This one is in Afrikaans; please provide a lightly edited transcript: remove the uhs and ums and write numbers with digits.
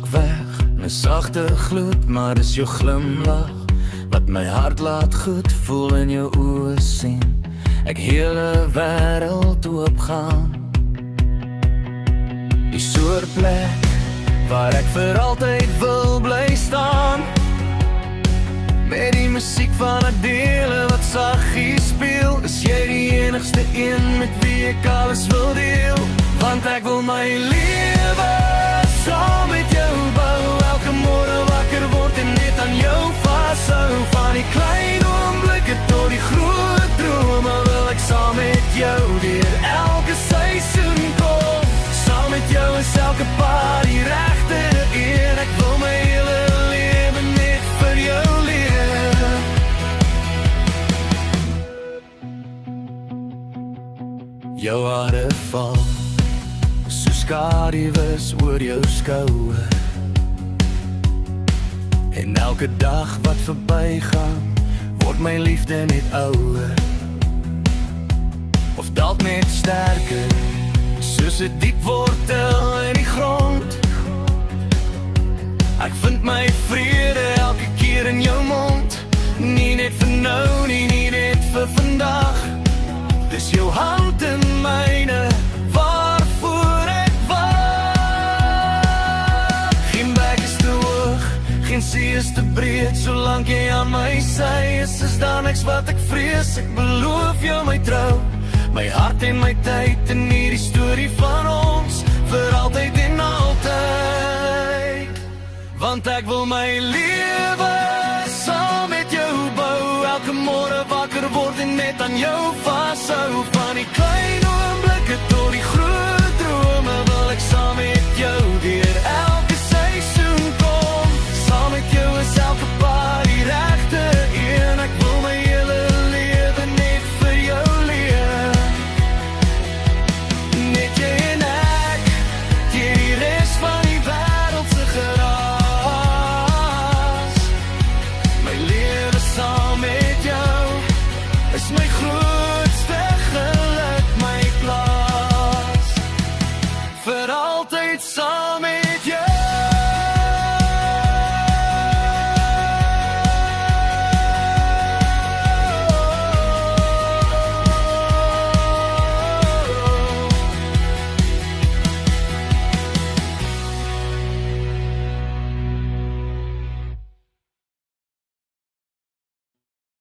raak weg, 'n sagte gloed, maar dis jou glimlach wat my hart laat goed voel in jou oë sien. Ek hele wêreld oopgaan. Die soort plek waar ek vir altyd wil bly staan, met die musiek van 'n dele wat saggies speel. Is jy die enigste een met wie ek alles wil deel? Want ek wil my lewe saam met jou bou. Elke môre wakker word en net aan jou vashou. Van die klein oomblikke tot die groot drome wil ek saam met jou deur elke seisoen kom. Saam met jou is elke paar die regte een. Ek wil my hele lewe net vir jou leef. Jou hare val so skaduwes oor jou skouer, en elke dag wat verbygaan word my liefde net ouer, of dalk net sterker, soos 'n diep wortel in die grond. Ek vind my vrede elke keer in jou mond. Nie net vir nou nie, nie net vir vandag. Dis jou hand in myne waarvoor ek wag. Geen berg is te hoog, geen see is te breed. Solank jy aan my sy is daar niks wat ek vrees. Ek beloof jou my trou, my hart en my tyd in hierdie storie van ons, vir altyd en altyd. Want ek wil my lewe saam met jou bou. Elke môre wakker word en net aan jou vashou. Van die klein